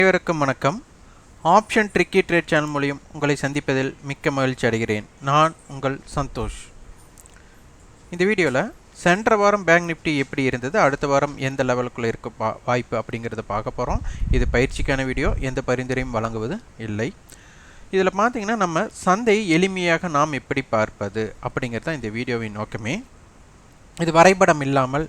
அனைவருக்கும் வணக்கம். Option tricky trade channel மூலம் உங்களை சந்திப்பதில் மிக்க மகிழ்ச்சி அடைகிறேன். நான் உங்கள் சந்தோஷ். இந்த வீடியோவில் சென்ற வாரம் பேங்க் நிஃப்டி எப்படி இருந்தது, அடுத்த வாரம் எந்த லெவலுக்குள்ளே இருக்க வாய்ப்பு அப்படிங்கிறத பார்க்க போகிறோம். இது பயிற்சிக்கான வீடியோ, எந்த பரிந்துரையும் வழங்குவது இல்லை. இதில் பார்த்தீங்கன்னா நம்ம சந்தையை எளிமையாக நாம் எப்படி பார்ப்பது அப்படிங்கிறது தான் இந்த வீடியோவின் நோக்கமே. இது வரைபடம் இல்லாமல்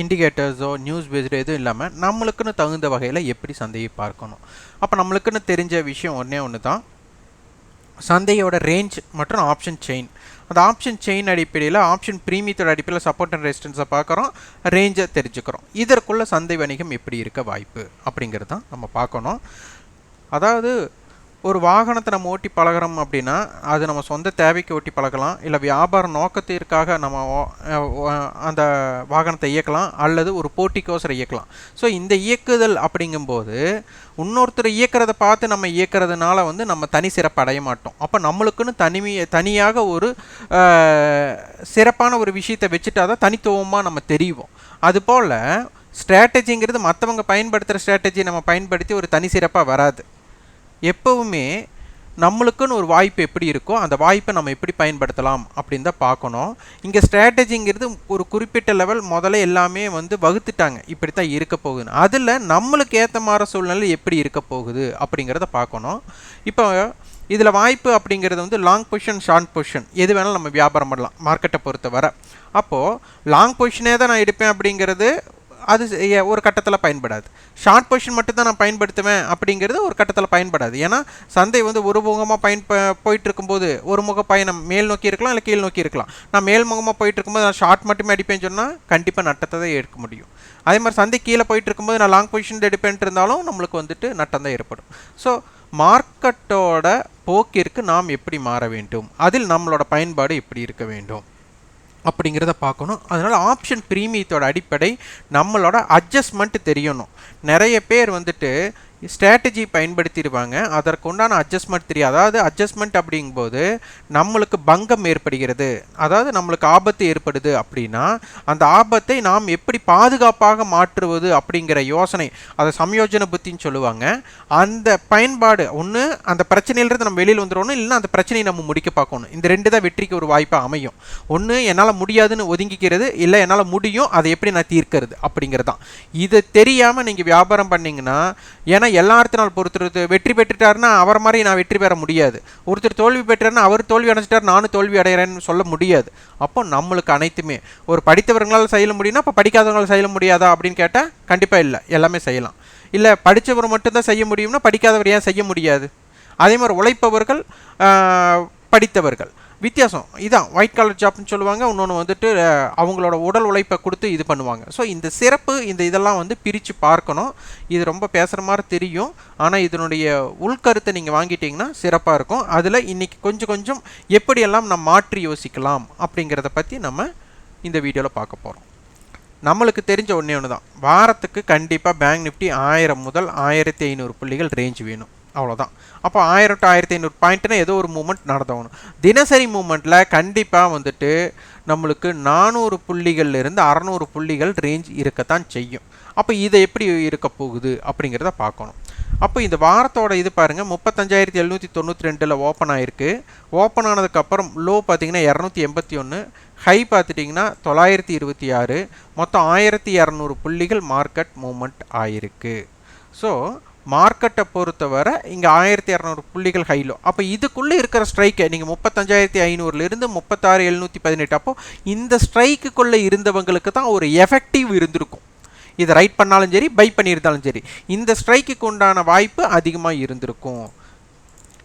இண்டிகேட்டர்ஸோ நியூஸ் பேஸ்டோ எதுவும் இல்லாமல் நம்மளுக்குன்னு தகுந்த வகையில் எப்படி சந்தையை பார்க்கணும். அப்போ நம்மளுக்குன்னு தெரிஞ்ச விஷயம் ஒன்று தான், சந்தையோட ரேஞ்ச் மற்றும் ஆப்ஷன் செயின். அந்த ஆப்ஷன் செயின் அடிப்படையில் ஆப்ஷன் ப்ரீமியத்தோட அடிப்படையில் சப்போர்ட் அண்ட் ரெசிஸ்டன்ஸை பார்க்குறோம், ரேஞ்சை தெரிஞ்சுக்கிறோம். இதற்குள்ள சந்தை வணிகம் எப்படி இருக்க வாய்ப்பு அப்படிங்கிறது தான் நம்ம பார்க்கணும். அதாவது ஒரு வாகனத்தை நம்ம ஓட்டி பழகிறோம் அப்படின்னா அது நம்ம சொந்த தேவைக்கு ஓட்டி பழகலாம், இல்லை வியாபார நோக்கத்திற்காக நம்ம அந்த வாகனத்தை இயக்கலாம், அல்லது ஒரு போட்டிக்கோசரம் இயக்கலாம். ஸோ இந்த இயக்குதல் அப்படிங்கும்போது இன்னொருத்தர் இயக்கிறத பார்த்து நம்ம இயக்கிறதுனால நம்ம தனி சிறப்பு அடைய மாட்டோம். அப்போ நம்மளுக்குன்னு தனியாக ஒரு சிறப்பான ஒரு விஷயத்தை வச்சுட்டா தான் தனித்துவமாக நம்ம தெரியும். அதுபோல் ஸ்ட்ராட்டஜிங்கிறது மற்றவங்க பயன்படுத்துகிற ஸ்ட்ராட்டஜி நம்ம பயன்படுத்தி ஒரு தனி சிறப்பாக வராது. எப்போவுமே நம்மளுக்குன்னு ஒரு வாய்ப்பு எப்படி இருக்கோ அந்த வாய்ப்பை நம்ம எப்படி பயன்படுத்தலாம் அப்படின்னு தான் பார்க்கணும். இங்கே ஸ்ட்ராட்டஜிங்கிறது ஒரு குறிப்பிட்ட லெவல் முதல்ல எல்லாமே வகுத்துட்டாங்க, இப்படி தான் இருக்க போகுதுன்னு. அதில் நம்மளுக்கு ஏற்ற மாதிரி சூழ்நிலை எப்படி இருக்க போகுது அப்படிங்கிறத பார்க்கணும். இப்போ இதில் வாய்ப்பு அப்படிங்கிறது லாங் பொசிஷன், ஷார்ட் பொசிஷன் எது வேணாலும் நம்ம வியாபாரம் பண்ணலாம் மார்க்கெட்டை பொறுத்த வர. அப்போது லாங் பொசிஷனே தான் நான் எடுப்பேன் அப்படிங்கிறது அது ஒரு கட்டத்தில் பயன்படாது. ஷார்ட் பொசிஷன் மட்டும்தான் நான் பயன்படுத்துவேன் அப்படிங்கிறது ஒரு கட்டத்தில் பயன்படாது. ஏன்னா சந்தை ஒரு முகமாக போயிட்டு இருக்கும்போது ஒரு முக பயணம் மேல் நோக்கி இருக்கலாம், இல்லை கீழ் நோக்கி இருக்கலாம். நான் மேல் முகமாக போயிட்டு இருக்கும்போது நான் ஷார்ட் மட்டுமே அடிப்பேன்னு சொன்னால் கண்டிப்பாக நட்டத்தை தான் எடுக்க முடியும். அதே மாதிரி சந்தை கீழே போயிட்டு இருக்கும்போது நான் லாங் பொசிஷன் எடுப்பேன்ட்டு இருந்தாலும் நம்மளுக்கு நட்டம் தான் ஏற்படும். ஸோ மார்க்கெட்டோட போக்கிற்கு நாம் எப்படி மாற வேண்டும், அதில் நம்மளோட பயன்பாடு எப்படி இருக்க வேண்டும் அப்படிங்கிறத பார்க்கணும். அதனால் ஆப்ஷன் ப்ரீமியத்தோட அடிப்படை நம்மளோட அட்ஜஸ்ட்மெண்ட் தெரியணும். நிறைய பேர் ஸ்ட்ராட்டஜி பயன்படுத்திடுவாங்க, அதற்கு உண்டான அட்ஜஸ்ட்மெண்ட் தெரியாது. அதாவது அட்ஜஸ்ட்மெண்ட் அப்படிங்கும்போது நம்மளுக்கு பங்கம் ஏற்படுகிறது, அதாவது நம்மளுக்கு ஆபத்து ஏற்படுது அப்படின்னா அந்த ஆபத்தை நாம் எப்படி பாதுகாப்பாக மாற்றுவது அப்படிங்கிற யோசனை, அதை சமயோஜன புத்தின்னு சொல்லுவாங்க. அந்த பயன்பாடு ஒன்று, அந்த பிரச்சனையிலிருந்து நம்ம வெளியில் வந்துடணும், இல்லைன்னா அந்த பிரச்சனையை நம்ம முடிக்க பார்க்கணும். இந்த ரெண்டு தான் வெற்றிக்கு ஒரு வாய்ப்பாக அமையும். ஒன்று என்னால் முடியாதுன்னு ஒதுங்கிக்கிறது, இல்லை என்னால் முடியும் அதை எப்படி நான் தீர்க்கிறது அப்படிங்கிறது தான். இது தெரியாமல் நீங்கள் வியாபாரம் பண்ணிங்கன்னா, ஏன்னா எல்லாத்தினால் பொறுத்தர் வெற்றி பெற்றுட்டாருன்னா அவர் மாதிரி நான் வெற்றி பெற முடியாது, ஒருத்தர் தோல்வி பெற்றாருன்னா அவர் தோல்வி அடைஞ்சிட்டார் நானும் தோல்வி அடைகிறேன்னு சொல்ல முடியாது. அப்போ நம்மளுக்கு அனைத்துமே ஒரு படித்தவர்களால் செய்ய முடியும்னா அப்போ படிக்காதவங்களால் செய்ய முடியாதா அப்படின்னு கேட்டால் கண்டிப்பாக இல்லை, எல்லாமே செய்யலாம். இல்லை படித்தவர் மட்டும்தான் செய்ய முடியும்னா படிக்காதவர் ஏன் செய்ய முடியாது? அதே மாதிரி உழைப்பவர்கள், படித்தவர்கள் வித்தியாசம் இதான். ஒயிட் கலர் ஜாப்னு சொல்லுவாங்க, இன்னொன்று அவங்களோட உடல் உழைப்பை கொடுத்து இது பண்ணுவாங்க. ஸோ இந்த சிறப்பு இதெல்லாம் பிரித்து பார்க்கணும். இது ரொம்ப பேசுகிற மாதிரி தெரியும், ஆனால் இதனுடைய உள்கருத்தை நீங்கள் வாங்கிட்டீங்கன்னா சிறப்பாக இருக்கும். அதில் இன்றைக்கி கொஞ்சம் எப்படியெல்லாம் நம்ம மாற்றி யோசிக்கலாம் அப்படிங்கிறத பற்றி நம்ம இந்த வீடியோவில் பார்க்க போகிறோம். நம்மளுக்கு தெரிஞ்ச ஒன்று தான், வாரத்துக்கு கண்டிப்பாக பேங்க் நிஃப்டி 1000 முதல் 1500 புள்ளிகள் ரேஞ்ச் வேணும், அவ்வளோதான். அப்போ 1000 to 1500 பாயிண்ட்னா ஏதோ ஒரு மூமெண்ட் நடந்தவணும். தினசரி மூமெண்ட்டில் கண்டிப்பாக நம்மளுக்கு 400 புள்ளிகள்லேருந்து 600 புள்ளிகள் ரேஞ்ச் இருக்கத்தான் செய்யும். அப்போ இதை எப்படி இருக்க போகுது அப்படிங்கிறத பார்க்கணும். அப்போ இந்த வாரத்தோட இது பாருங்கள், 35,792 ஓப்பன் ஆகிருக்கு. ஓப்பன் ஆனதுக்கப்புறம் லோ பார்த்தீங்கன்னா 281, ஹை பார்த்துட்டிங்கன்னா 926, மொத்தம் 1200 புள்ளிகள் மார்க்கெட் மூமெண்ட் ஆகிருக்கு. ஸோ மார்க்கெட்டை பொறுத்தவரை இங்கே 1200 புள்ளிகள் ஹைலோ. அப்போ இதுக்குள்ளே இருக்கிற ஸ்ட்ரைக்கை நீங்கள் 35,500லேருந்து 36,718, அப்போது இந்த ஸ்ட்ரைக்குள்ளே இருந்தவங்களுக்கு தான் ஒரு எஃபெக்டிவ் இருந்திருக்கும். இதை ரைட் பண்ணாலும் சரி, பை பண்ணியிருந்தாலும் சரி, இந்த ஸ்ட்ரைக்குக்கு உண்டான வாய்ப்பு அதிகமாக இருந்திருக்கும்.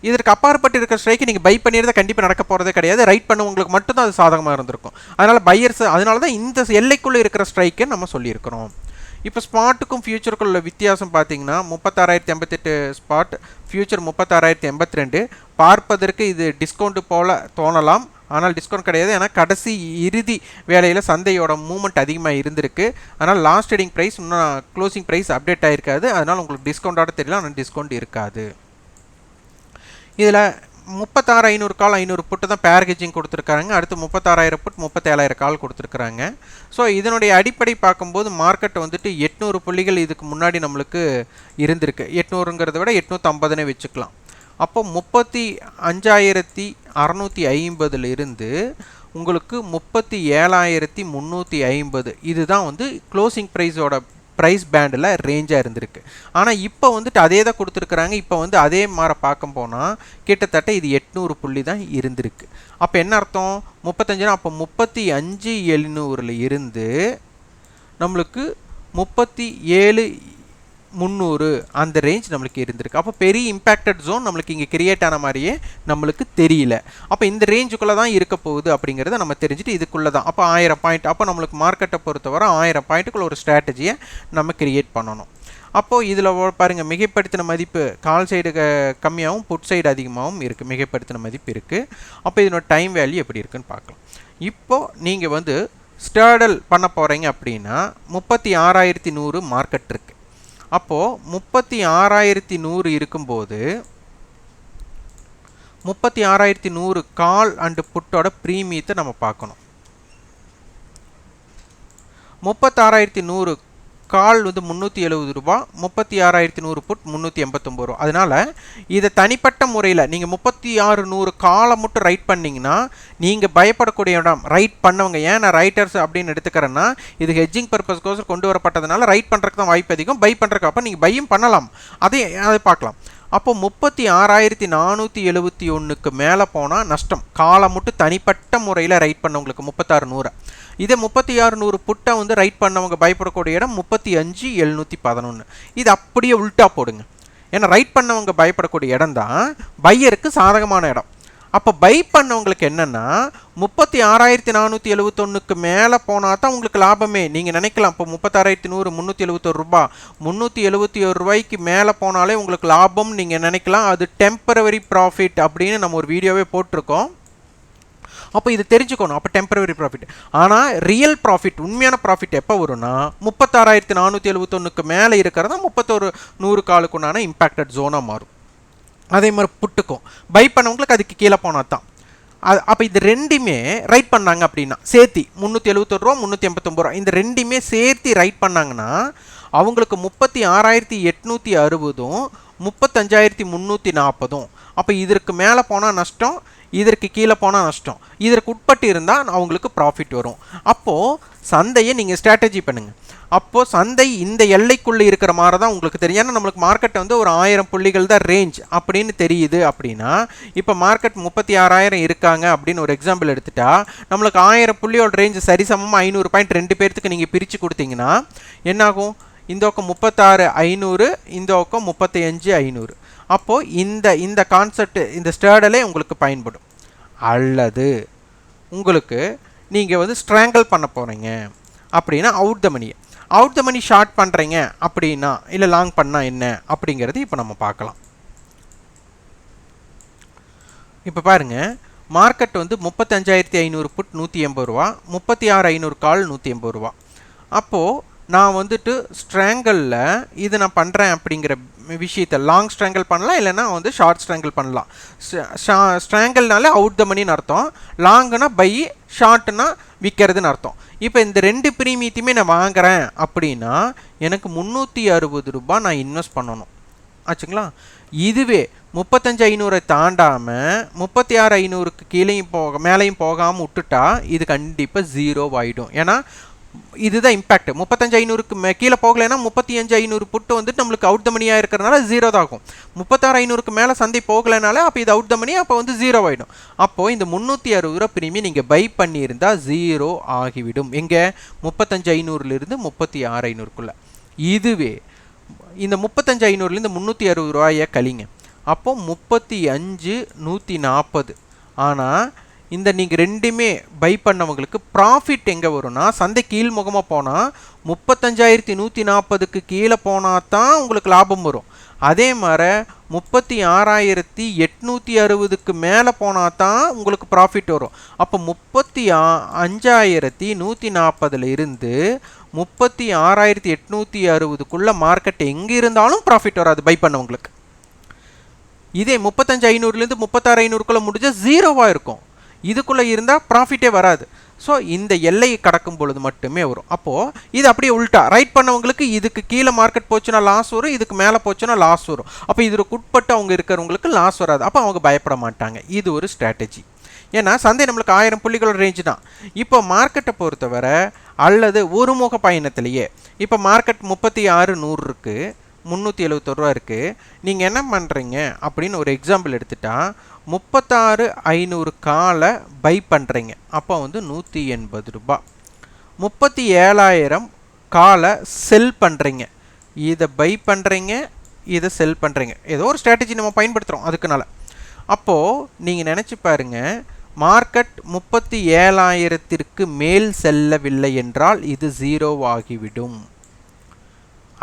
இதற்கு அப்பாற்பட்டு இருக்கிற ஸ்ட்ரைக்கு நீங்கள் பை பண்ணியிருந்தால் கண்டிப்பாக நடக்க போகிறதே கிடையாது. ரைட் பண்ணவங்களுக்கு மட்டும்தான் அது சாதகமாக இருந்திருக்கும். அதனால் பையர்ஸ், அதனால தான் இந்த எல்லைக்குள்ளே இருக்கிற ஸ்ட்ரைக்கை நம்ம சொல்லியிருக்கிறோம். இப்போ ஸ்பாட்டுக்கும் ஃபியூச்சருக்கும் உள்ள வித்தியாசம் பார்த்தீங்கன்னா 36,088 ஸ்பாட், ஃபியூச்சர் 36,082. பார்ப்பதற்கு இது டிஸ்கவுண்ட்டு போல் தோணலாம், ஆனால் டிஸ்கவுண்ட் கிடையாது. ஏன்னா கடைசி இறுதி வேலையில் சந்தையோட மூவ்மெண்ட் அதிகமாக இருந்திருக்கு. அதனால் லாஸ்ட் ட்ரேடிங் ப்ரைஸ் இன்னும் க்ளோசிங் ப்ரைஸ் அப்டேட் ஆகிருக்காது. அதனால் உங்களுக்கு டிஸ்கவுண்டோட தெரியல, ஆனால் டிஸ்கவுண்ட் இருக்காது. இதில் 36,500 கால் 500 புட்டு தான் பேர்கேஜிங் கொடுத்துருக்காங்க. அடுத்து 36,000 புட் 37,000 கால் கொடுத்துருக்குறாங்க. ஸோ இதனுடைய அடிப்படை பார்க்கும்போது மார்க்கெட் வந்துட்டு 800 புள்ளிகள் இதுக்கு முன்னாடி நம்மளுக்கு இருந்திருக்கு. 800ங்கிறத விட 850னே வச்சுக்கலாம். அப்போ 35,650 இருந்து உங்களுக்கு 37,350 இதுதான் வந்து க்ளோசிங் ப்ரைஸோட ப்ரைஸ் பேண்டில் ரேஞ்சாக இருந்திருக்கு. ஆனால் இப்போ வந்துட்டு அதே தான் கொடுத்துருக்குறாங்க. இப்போ வந்து அதே மாதிரி பார்க்க போனால் கிட்டத்தட்ட இது 800 புள்ளி தான் இருந்திருக்கு. அப்போ என்ன அர்த்தம்? 35 அப்போ 35,700 இருந்து நம்மளுக்கு 37,300 அந்த ரேஞ்ச் நம்மளுக்கு இருந்திருக்கு. அப்போ பெரிய இம்பேக்டட் ஜோன் நம்மளுக்கு இங்கே கிரியேட் ஆன மாதிரியே நம்மளுக்கு தெரியல. அப்போ இந்த ரேஞ்சுக்குள்ளே தான் இருக்க போகுது அப்படிங்கிறத நம்ம தெரிஞ்சுட்டு இதுக்குள்ளே தான். அப்போ 1000 பாயிண்ட், அப்போ நம்மளுக்கு மார்க்கெட்டை பொறுத்தவரை 1000 பாயிண்ட்டுக்குள்ள ஒரு ஸ்ட்ராட்டஜியை நம்ம கிரியேட் பண்ணணும். அப்போது இதில் பாருங்கள், மிகைப்படுத்தின மதிப்பு கால் சைடு கம்மியாகவும் புட் சைடு அதிகமாகவும் இருக்குது. மிகைப்படுத்தின மதிப்பு இருக்குது. அப்போ இதனோட டைம் வேல்யூ எப்படி இருக்குன்னு பார்க்கலாம். இப்போது நீங்கள் வந்து ஸ்டார்டல் பண்ண போகிறீங்க அப்படின்னா 36,100 மார்க்கெட் இருக்குது. அப்போது 36,100 இருக்கும்போது 36,100 கால் அண்டு புட்டோட ப்ரீமியத்தை நம்ம பார்க்கணும். 36,100 கால் வந்து 370 ரூபா, 36,100 புட் 389 ரூபா. அதனால் இதை தனிப்பட்ட முறையில் நீங்கள் 36,100 காலை மட்டும் ரைட் பண்ணிங்கன்னா நீங்கள் பயப்படக்கூடிய இடம் ரைட் பண்ணவங்க. ஏன் நான் ரைட்டர்ஸ் அப்படின்னு எடுத்துக்கிறேன்னா இது ஹெட்ஜிங் பர்பஸ்க்கோசம் கொண்டு வரப்பட்டதுனால ரைட் பண்ணுறதுக்கு தான் வாய்ப்பு அதிகம். பை பண்ணுறதுக்கு அப்போ நீங்கள் பையும் பண்ணலாம். அதை பார்க்கலாம். அப்போ 36,471க்கு மேலே போனால் நஷ்டம். காலை மட்டும் தனிப்பட்ட முறையில் ரைட் பண்ணவங்களுக்கு 36,100. இதே 36,100 புட்டை வந்து ரைட் பண்ணவங்க பயப்படக்கூடிய இடம் 35,711. இது அப்படியே உல்ட்டா போடுங்க. ஏன்னா ரைட் பண்ணவங்க பயப்படக்கூடிய இடம் தான் பையருக்கு சாதகமான இடம். அப்போ பை பண்ணவங்களுக்கு என்னென்னா 36,471க்கு மேலே போனால் தான் உங்களுக்கு லாபமே. நீங்கள் நினைக்கலாம் இப்போ 36,100 371 ரூபா, 371 ரூபாய்க்கு மேலே போனாலே உங்களுக்கு லாபம் நீங்கள் நினைக்கலாம். அது டெம்பரவரி ப்ராஃபிட் அப்படின்னு நம்ம ஒரு வீடியோவே போட்டிருக்கோம். அப்போ இது தெரிஞ்சுக்கணும். அப்போ டெம்பரவரி ப்ராஃபிட். ஆனால் ரியல் ப்ராஃபிட், உண்மையான ப்ராஃபிட் எப்போ வரும்னா 36,471க்கு மேலே இருக்கிறதா 31,100 காலுக்குண்டான இம்பேக்டட் ஜோனாக மாறும். அதே மாதிரி புட்டுக்கும் பை பண்ணவங்களுக்கு அதுக்கு கீழே போனால் தான். அப்போ இது ரெண்டுமே ரைட் பண்ணாங்க அப்படின்னா சேர்த்தி 371 ரூபா 389 ரூபா இந்த ரெண்டுமே சேர்த்து ரைட் பண்ணாங்கன்னா அவங்களுக்கு 36,860 35,340. அப்போ இதற்கு மேலே போனால் நஷ்டம், இதற்கு கீழே போனால் நஷ்டம். இதற்கு உட்பட்டு இருந்தால் அவங்களுக்கு ப்ராஃபிட் வரும். அப்போது சந்தையை நீங்கள் ஸ்ட்ராட்டஜி பண்ணுங்கள். அப்போது சந்தை இந்த எல்லைக்குள்ளே இருக்கிற மாதிரி தான் உங்களுக்கு தெரியும். ஏன்னா நம்மளுக்கு மார்க்கெட்டை வந்து ஒரு 1000 புள்ளிகள் தான் ரேஞ்ச் அப்படின்னு தெரியுது. அப்படின்னா இப்போ மார்க்கெட் 36,000 இருக்காங்க அப்படின்னு ஒரு எக்ஸாம்பிள் எடுத்துட்டா நம்மளுக்கு 1000 புள்ளியோட ரேஞ்சு சரிசமமாக 500 பாயிண்ட் 2 பேர்த்துக்கு நீங்கள் பிரித்து கொடுத்தீங்கன்னா என்னாகும்? இந்த பக்கம் 36,500, இந்த பக்கம் 35,500. அப்போது இந்த கான்செப்ட் இந்த ஸ்டார்டலே உங்களுக்கு பயன்படும். அல்லது உங்களுக்கு நீங்கள் வந்து ஸ்ட்ராங்கிள் பண்ண போகிறீங்க அப்படின்னா அவுட் த மணி ஷார்ட் பண்ணுறீங்க அப்படின்னா இல்லை லாங் பண்ணால் என்ன அப்படிங்கிறது இப்போ நம்ம பார்க்கலாம். இப்போ பாருங்கள், மார்க்கெட் வந்து 35,500 புட் 180 ரூபா, 36,500 கால் 180 ரூபா. அப்போது நான் வந்துட்டு ஸ்ட்ராங்கிளில் இது நான் பண்ணுறேன் அப்படிங்கிற விஷயத்தை லாங் ஸ்ட்ராங்கிள் பண்ணலாம், இல்லைனா வந்து ஷார்ட் ஸ்ட்ராங்கிள் பண்ணலாம். ஸ்ட்ராங்கிள்னாலே அவுட் த மணின்னு அர்த்தம், லாங்குனா பை, ஷார்ட்னா விற்கிறதுன்னு அர்த்தம். இப்போ இந்த ரெண்டு ப்ரீமியத்தையுமே நான் வாங்குறேன் அப்படின்னா எனக்கு 360 ரூபா நான் இன்வெஸ்ட் பண்ணணும் ஆச்சுங்களா. இதுவே 35,500 தாண்டாமல் 36,500க்கு கீழேயும் மேலேயும் போகாமல் விட்டுட்டா இது கண்டிப்பாக 0 ஆகிடும். ஏன்னா இதுதான் இம்பேக்ட். 35,500க்கு கீழே போகலைன்னா 35,500 புட்டு வந்துட்டு நம்மளுக்கு அவுட் த மணியாக இருக்கிறனால 0 தான் ஆகும். 36,500க்கு மேலே சந்தை போகலைனால அப்போ இது அவுட் த மணி, அப்போ வந்து 0 ஆகிடும். அப்போது இந்த 360 ரூபா ப்ரீமியம் நீங்கள் பை பண்ணியிருந்தால் 0 ஆகிவிடும். எங்கே? 35,500லேருந்து 36,500க்குள்ளே. இதுவே இந்த 35,500லேருந்து 360 ரூபாயை கழிங்க. அப்போது 35,140. ஆனால் இந்த நீங்கள் ரெண்டுமே பை பண்ணவங்களுக்கு ப்ராஃபிட் எங்கே வரும்னா சந்தை கீழ்முகமாக போனால் 35,140க்கு கீழே போனால் தான் உங்களுக்கு லாபம் வரும். அதே மாதிரி 36,860க்கு மேலே போனால் தான் உங்களுக்கு ப்ராஃபிட் வரும். அப்போ 35,140 இருந்து 36,860க்குள்ளே மார்க்கெட் எங்கே இருந்தாலும் ப்ராஃபிட் வராது பை பண்ணவங்களுக்கு. இதே 35,500லேருந்து 36,500க்குள்ளே முடிஞ்சால் ஜீரோவாக இருக்கும். இதுக்குள்ளே இருந்தால் ப்ராஃபிட்டே வராது. ஸோ இந்த எல்லையை கடக்கும் பொழுது மட்டுமே வரும். அப்போது இது அப்படியே உள்டா ரைட் பண்ணவங்களுக்கு இதுக்கு கீழே மார்க்கெட் போச்சுன்னா லாஸ் வரும், இதுக்கு மேலே போச்சுன்னா லாஸ் வரும். அப்போ இதுக்கு உட்பட்டு அவங்க இருக்கிறவங்களுக்கு லாஸ் வராது. அப்போ அவங்க பயப்பட மாட்டாங்க. இது ஒரு ஸ்ட்ராட்டஜி. ஏன்னா சந்தை நம்மளுக்கு 1000 புள்ளிகளோட ரேஞ்சு தான். இப்போ மார்க்கெட்டை பொறுத்தவரை அல்லது ஒருமுக பயணத்திலேயே இப்போ மார்க்கெட் 36,100 இருக்குது, 371 ரூபா இருக்குது. நீங்கள் என்ன பண்ணுறீங்க அப்படின்னு ஒரு எக்ஸாம்பிள் எடுத்துட்டா 36,500 காலை பை பண்ணுறீங்க. அப்போ வந்து 180 ரூபா. 37,000 காலை செல் பண்ணுறீங்க. இதை பை பண்ணுறீங்க, இதை செல் பண்ணுறீங்க. ஏதோ ஒரு ஸ்ட்ராட்டஜி நம்ம பயன்படுத்துகிறோம் அதுக்குனால. அப்போது நீங்கள் நினச்சி பாருங்கள், மார்க்கெட் 37,000க்கு மேல் செல்லவில்லை என்றால் இது ஜீரோவாகிவிடும்.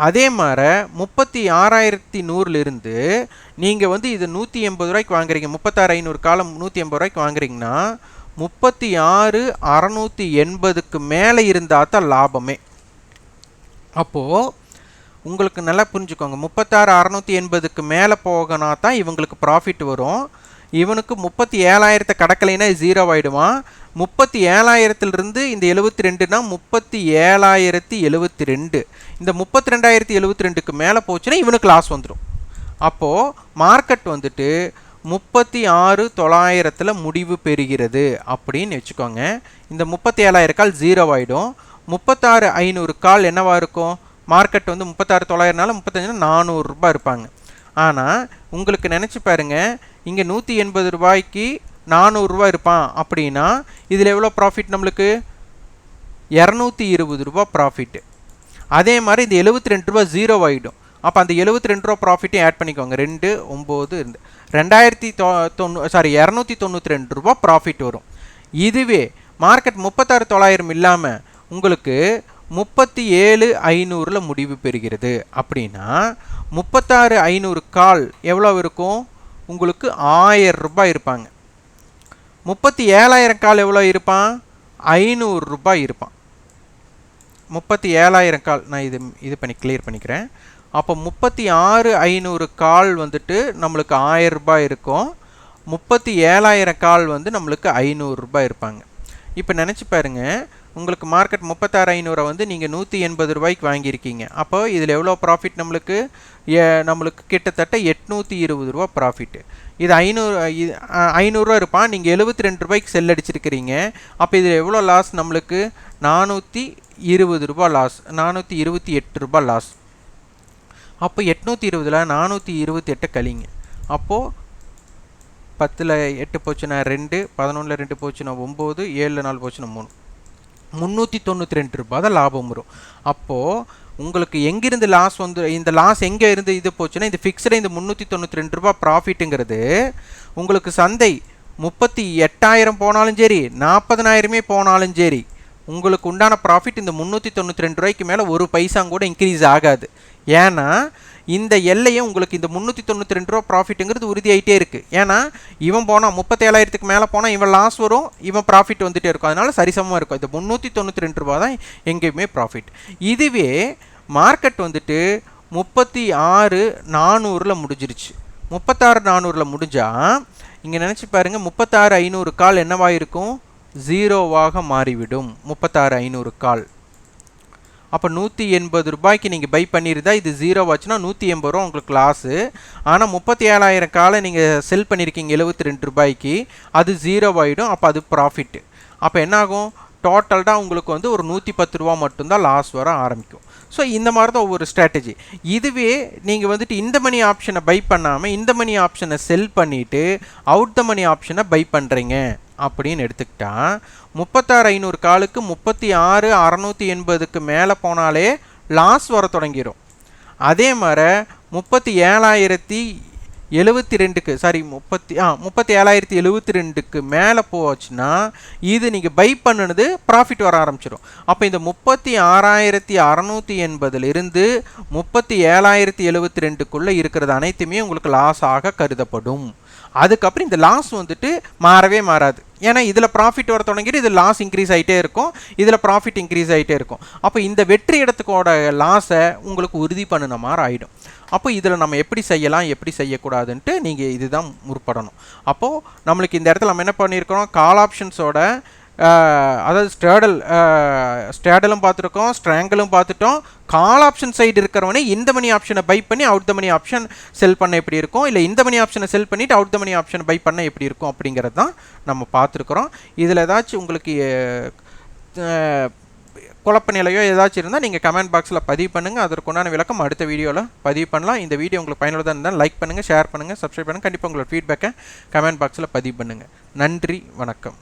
அதே மாதிரி 36,100லிருந்து நீங்கள் வந்து இது 180 ரூபாய்க்கு வாங்குறீங்க, 36,500 காலம் 180 ரூபாய்க்கு வாங்குறீங்கன்னா 36,680க்கு மேலே இருந்தால் தான் லாபமே. அப்போது உங்களுக்கு நல்லா புரிஞ்சுக்கோங்க, 36,680க்கு மேலே போகனா தான் இவங்களுக்கு ப்ராஃபிட் வரும். இவனுக்கு 37,000 கடக்கலைன்னா ஜீரோ ஆகிடுவான். 37,000லிருந்து இந்த 72னா 37,072. இந்த 32,072க்கு மேலே போச்சுன்னா இவனுக்கு லாஸ் வந்துடும். அப்போது மார்க்கெட் வந்துட்டு 36,900 முடிவு பெறுகிறது அப்படின்னு வச்சுக்கோங்க. இந்த 37,000 கால் ஜீரோ ஆகிடும். 36,500 கால் என்னவாக இருக்கும்? மார்க்கெட் வந்து 36,900னால 35,400 ரூபாய் இருப்பாங்க. ஆனால் உங்களுக்கு நினச்சி பாருங்கள், இங்கே 180 ரூபாய்க்கு 400 ரூபா இருப்பான் அப்படின்னா இதில் எவ்வளோ ப்ராஃபிட் நம்மளுக்கு? 220 ரூபா ப்ராஃபிட்டு. அதே மாதிரி இந்த 72 ரூபா ஜீரோ ஆகிடும். அப்போ அந்த 72 ரூபா ப்ராஃபிட்டையும் ஆட் பண்ணிக்கோங்க. 2 9 இருந்து 292 ரூபா ப்ராஃபிட் வரும். இதுவே மார்க்கெட் 36,900 இல்லாமல் உங்களுக்கு 37,500ல் முடிவு பெறுகிறது அப்படின்னா 36,500 கால் எவ்வளோ இருக்கும்? உங்களுக்கு 1000 ரூபாய் இருப்பாங்க. 37,000 கால் எவ்வளோ இருப்பான்? 500 ரூபாய் இருப்பான். 37,000 கால் நான் இது பண்ணி கிளியர் பண்ணிக்கிறேன். அப்போ 36,500 கால் வந்துட்டு நம்மளுக்கு 1000 ரூபாய் இருக்கும். 37,000 கால் வந்து நம்மளுக்கு 500 ரூபாய் இருப்பாங்க. இப்போ நினச்சி பாருங்கள், உங்களுக்கு மார்க்கெட் 36,500 வந்து நீங்கள் 180 ரூபாய்க்கு வாங்கியிருக்கீங்க. அப்போ இதில் எவ்வளோ ப்ராஃபிட் நம்மளுக்கு? நம்மளுக்கு கிட்டத்தட்ட 820 ரூபா ப்ராஃபிட்டு. இது 500 ரூபா இருப்பான். நீங்கள் 72 ரூபாய்க்கு செல் அடிச்சிருக்கிறீங்க. அப்போ இதில் எவ்வளோ லாஸ் நம்மளுக்கு? 420 ரூபா லாஸ், 428 ரூபா லாஸ். அப்போ 820ல் 428 கழிங்க. அப்போது 10ல் 8 போச்சுன்னா 2, 11ல் 2 போச்சுன்னா 9, 7ல் 4 போச்சுன்னா 3, 392 ரூபா தான் லாபம் வரும். அப்போது உங்களுக்கு எங்கிருந்து லாஸ் வந்து, இந்த லாஸ் எங்கே இருந்து இது போச்சுன்னா இந்த ஃபிக்ஸ்டு இந்த 392 ரூபா ப்ராஃபிட்டுங்கிறது உங்களுக்கு சந்தை 38,000 போனாலும் சரி, 40,000 போனாலும் சரி, உங்களுக்கு உண்டான ப்ராஃபிட் இந்த 392 ரூபாய்க்கு மேலே ஒரு பைசாங்க கூட இன்க்ரீஸ் ஆகாது. ஏன்னா இந்த எல்லையும் உங்களுக்கு இந்த 392 ரூபா ப்ராஃபிட்டுங்கிறது உறுதியாகிட்டே இருக்குது. ஏன்னா இவன் போனால் 37,000க்கு மேலே போனால் இவன் லாஸ் வரும், இவன் ப்ராஃபிட் வந்துகிட்டே இருக்கும். அதனால் சரிசமமாக இருக்கும். இந்த 392 ரூபா தான் எங்கேயுமே ப்ராஃபிட். இதுவே மார்க்கெட் வந்துட்டு 36,400ல் முடிஞ்சிருச்சு. 36,400ல் முடிஞ்சால் இங்கே நினச்சி பாருங்கள், 36,500 கால் என்னவாக இருக்கும்? ஜீரோவாக மாறிவிடும். 36,500 கால். அப்போ 180 ரூபாய்க்கு நீங்கள் பை பண்ணியிருந்தா இது ஜீரோ ஆச்சுன்னா 180 ரூபா உங்களுக்கு லாஸு. ஆனால் 37,000 காலை நீங்கள் செல் பண்ணியிருக்கீங்க 72 ரூபாய்க்கு, அது ஜீரோ ஆகிடும். அப்போ அது ப்ராஃபிட்டு. அப்போ என்னாகும்? டோட்டல்டாக உங்களுக்கு வந்து ஒரு 110 ரூபா மட்டும்தான் லாஸ் வர ஆரம்பிக்கும். ஸோ இந்த மாதிரி தான் ஒவ்வொரு ஸ்ட்ராட்டஜி. இதுவே நீங்கள் வந்துட்டு இந்த மணி ஆப்ஷனை பை பண்ணாமல் இந்த மணி ஆப்ஷனை செல் பண்ணிவிட்டு அவுட் த மணி ஆப்ஷனை பை பண்ணுறீங்க அப்படின்னு எடுத்துக்கிட்டா 36,500 காலுக்கு 36,680க்கு மேலே போனாலே லாஸ் வர தொடங்கிடும். அதே மாதிரி 37,072க்கு 37,072க்கு மேலே போச்சுன்னா இது நீங்கள் பை பண்ணினது ப்ராஃபிட் வர ஆரம்பிச்சிடும். அப்போ இந்த 36,680லிருந்து 37,072க்குள்ளே இருக்கிறது அனைத்துமே உங்களுக்கு லாஸ் ஆக கருதப்படும். அதுக்கப்புறம் இந்த லாஸ் வந்துட்டு மாறவே மாறாது. ஏன்னா இதில் ப்ராஃபிட் வர தொடங்கிட்டு இது லாஸ் இன்க்ரீஸ் ஆகிட்டே இருக்கும், இதில் ப்ராஃபிட் இன்க்ரீஸ் ஆகிட்டே இருக்கும். அப்போ இந்த வெற்றி இடத்துக்கோட லாஸை உங்களுக்கு உறுதி பண்ணின மாதிரி ஆகிடும். அப்போ இதில் நம்ம எப்படி செய்யலாம் எப்படி செய்யக்கூடாதுன்ட்டு நீங்கள் இதுதான் முற்படணும். அப்போது நம்மளுக்கு இந்த இடத்துல நம்ம என்ன பண்ணியிருக்கிறோம், கால் ஆப்ஷன்ஸோட அதாவது ஸ்ட்ராடலும் பார்த்துருக்கோம், ஸ்ட்ராங்கிளும் பார்த்துட்டோம். கால் ஆப்ஷன் சைடு இருக்கிறவனே இந்த மணி ஆப்ஷனை பை பண்ணி அவுட் த மணி ஆப்ஷன் செல் பண்ண எப்படி இருக்கும், இல்லை இந்த மணி ஆப்ஷனை செல் பண்ணிவிட்டு அவுட் த மணி ஆப்ஷனை பை பண்ண எப்படி இருக்கும் அப்படிங்கிறது தான் நம்ம பார்த்துருக்குறோம். இதில் ஏதாச்சும் உங்களுக்கு குழப்ப நிலையோ ஏதாச்சும் இருந்தால் நீங்கள் கமெண்ட் பாக்ஸில் பதிவு பண்ணுங்கள். அதற்குண்டான விளக்கம் அடுத்த வீடியோவில் பதிவு பண்ணலாம். இந்த வீடியோ உங்களுக்கு பயனுள்ளதாக இருந்தால் லைக் பண்ணுங்கள், ஷேர் பண்ணுங்கள், சப்ஸ்கிரைப் பண்ணுங்கள். கண்டிப்பாக உங்களோட ஃபீட்பேக்கை கமெண்ட் பாக்ஸில் பதிவு பண்ணுங்கள். நன்றி, வணக்கம்.